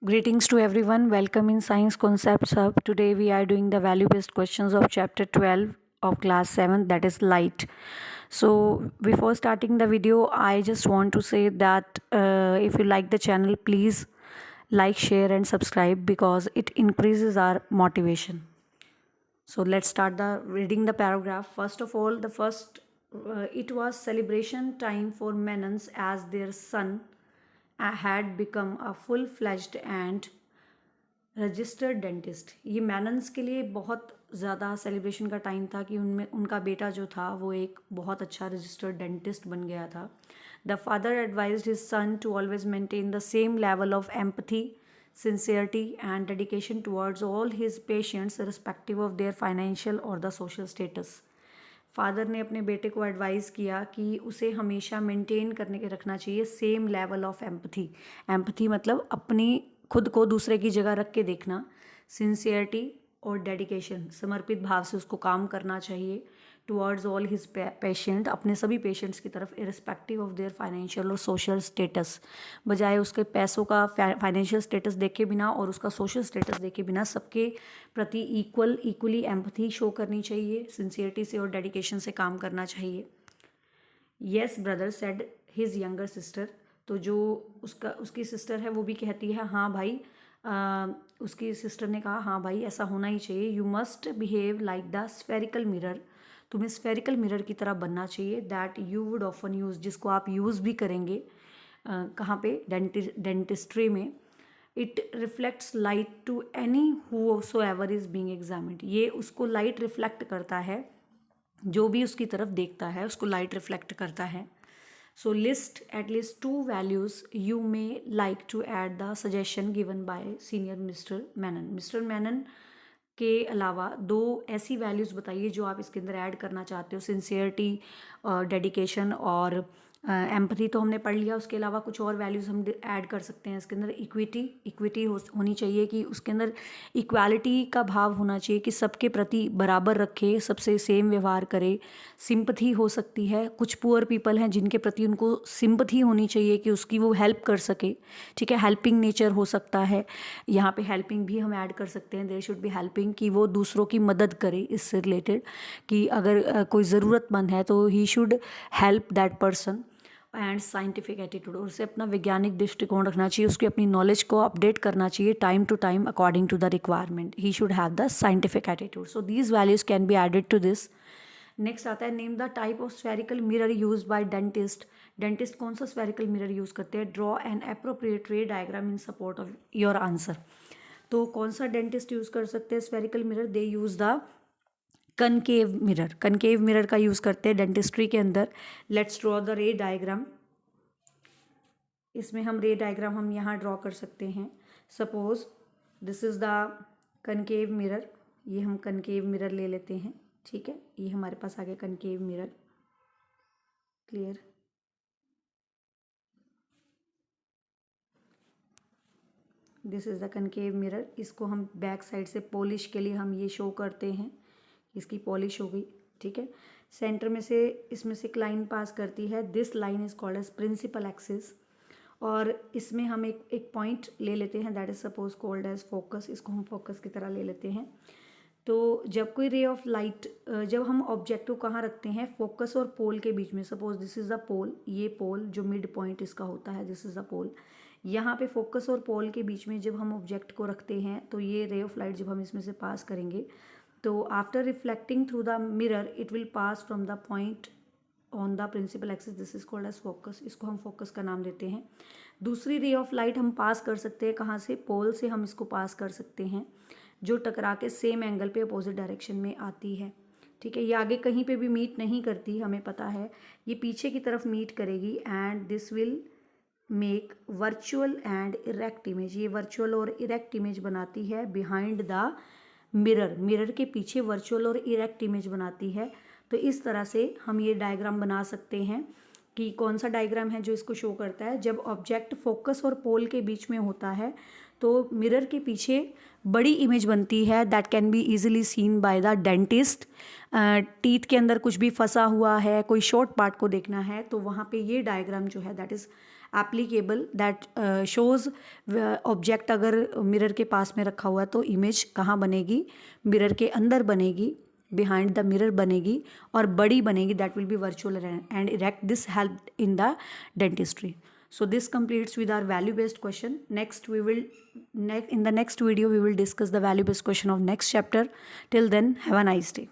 Greetings to everyone. Welcome in Science Concepts Hub. Today we are doing the value-based questions of chapter 12 of class 7, that is light. So before starting the video, I just want to say that if you like the channel, please like, share and subscribe because it increases our motivation. So let's start the reading the paragraph. First of all, it was celebration time for Menons as their son had become a full-fledged and registered dentist. ये mannans के लिए बहुत ज़्यादा celebration का time था कि उनमें उनका बेटा जो था वो एक बहुत अच्छा रजिस्टर्ड डेंटिस्ट बन गया था। The father advised his son to always maintain the same level of empathy, sincerity and dedication towards all his patients respective of their financial और द सोशल स्टेटस। फादर ने अपने बेटे को एडवाइस किया कि उसे हमेशा मेंटेन करने के रखना चाहिए same level of empathy. Empathy मतलब अपनी खुद को दूसरे की जगह रख के देखना, सिंसियरिटी और डेडिकेशन, समर्पित भाव से उसको काम करना चाहिए टुवर्ड्स ऑल हिज पेशेंट, अपने सभी पेशेंट्स की तरफ, इरिस्पेक्टिव ऑफ देयर फाइनेंशियल और सोशल स्टेटस, बजाय उसके पैसों का फाइनेंशियल स्टेटस देखे बिना और उसका सोशल स्टेटस देखे बिना सबके प्रति इक्वली एम्पथी शो करनी चाहिए, सिंसियरिटी से और डेडिकेशन से काम करना चाहिए। Yes brother said his younger sister, तो जो उसकी सिस्टर है वो भी कहती है हाँ भाई, उसकी सिस्टर ने कहा हाँ भाई ऐसा होना ही चाहिए। You must behave like the spherical mirror, तुम्हें स्फेरिकल मिरर की तरह बनना चाहिए। That you would often use, जिसको आप यूज़ भी करेंगे कहाँ पे, डेंटिस्ट्री में। It reflects light to any whosoever is being examined, ये उसको लाइट रिफ्लेक्ट करता है, जो भी उसकी तरफ देखता है उसको लाइट रिफ्लेक्ट करता है। So list at least 2 values you may like to add the suggestion given by senior Mr. Menon. Mr. Menon के अलावा 2 ऐसी वैल्यूज़ बताइए जो आप इसके अंदर ऐड करना चाहते हो, सिंसियरिटी, डेडिकेशन और एम्पथी तो हमने पढ़ लिया। उसके अलावा कुछ और वैल्यूज़ हम ऐड कर सकते हैं इसके अंदर। इक्विटी होनी चाहिए कि उसके अंदर इक्वालिटी का भाव होना चाहिए कि सबके प्रति बराबर रखे, सबसे सेम व्यवहार करे। सिंपथी हो सकती है, कुछ पुअर पीपल हैं जिनके प्रति उनको सिंपथी होनी चाहिए कि उसकी वो हेल्प कर सके, ठीक है। हेल्पिंग नेचर हो सकता है, यहाँ पे हेल्पिंग भी हम ऐड कर सकते हैं। देयर शुड बी हेल्पिंग, कि वो दूसरों की मदद करे इससे रिलेटेड, कि अगर कोई ज़रूरतमंद है तो he should help that person. And scientific attitude, उसे अपना वैज्ञानिक दृष्टिकोण रखना चाहिए, उसकी अपनी नॉलेज को अपडेट करना चाहिए time to time according to the requirement. He should have the scientific attitude. So these values can be added to this. Next आता है name the type of spherical mirror use by dentist. Dentist कौन सा spherical mirror use करते हैं? Draw an appropriate ray diagram in support of your answer. तो कौन सा dentist use कर सकते हैं spherical mirror? They use the concave mirror. Concave mirror का यूज़ करते हैं डेंटिस्ट्री के अंदर। लेट्स ड्रॉ द रे डायग्राम। इसमें हम रे डायग्राम हम यहाँ ड्रॉ कर सकते हैं। Suppose this is the concave mirror, ये हम कनकेव मिरर ले लेते हैं, ठीक है। ये हमारे पास आ गया concave mirror, clear. This is the concave mirror. इसको हम बैक साइड से पॉलिश के लिए हम ये शो करते हैं, इसकी पॉलिश हो गई, ठीक है। सेंटर में से इसमें से एक लाइन पास करती है, this line is called as principal axis. और इसमें हम एक पॉइंट ले लेते हैं, that is suppose called as focus. इसको हम फोकस की तरह ले लेते हैं। तो जब कोई रे ऑफ लाइट, जब हम ऑब्जेक्ट को कहाँ रखते हैं? फोकस और पोल के बीच में। सपोज दिस इज़ द पोल, ये पोल जो मिड पॉइंट इसका होता है, दिस इज़ द पोल। यहाँ पे फोकस और पोल के बीच में जब हम ऑब्जेक्ट को रखते हैं तो ये रे ऑफ लाइट जब हम इसमें से पास करेंगे तो after reflecting through the mirror it will pass from the point on the principal axis, this is called as focus. इसको हम फोकस का नाम देते हैं। दूसरी रे ऑफ लाइट हम पास कर सकते हैं कहाँ से? पोल से हम इसको पास कर सकते हैं, जो टकरा के सेम एंगल पे अपोजिट डायरेक्शन में आती है, ठीक है। ये आगे कहीं पे भी मीट नहीं करती, हमें पता है, ये पीछे की तरफ मीट करेगी। And this will make virtual and erect image. ये वर्चुअल और इरेक्ट इमेज बनाती है बिहाइंड द मिरर। मिरर के पीछे वर्चुअल और इरेक्ट इमेज बनाती है। तो इस तरह से हम ये डायग्राम बना सकते हैं कि कौन सा डायग्राम है जो इसको शो करता है। जब ऑब्जेक्ट फोकस और पोल के बीच में होता है तो मिरर के पीछे बड़ी इमेज बनती है, that can be easily seen by the dentist. Teeth के अंदर कुछ भी फंसा हुआ है, कोई शॉर्ट पार्ट को देखना है तो वहाँ पे ये डायग्राम जो है that is applicable that shows object अगर मिरर के पास में रखा हुआ है तो इमेज कहाँ बनेगी, मिरर के अंदर बनेगी, बिहाइंड द मिरर बनेगी और बड़ी बनेगी, that will be virtual and erect. This help in the dentistry. So this completes with our value based question. Next we will in the next video we will discuss the value based question of next chapter. Till then, have a nice day.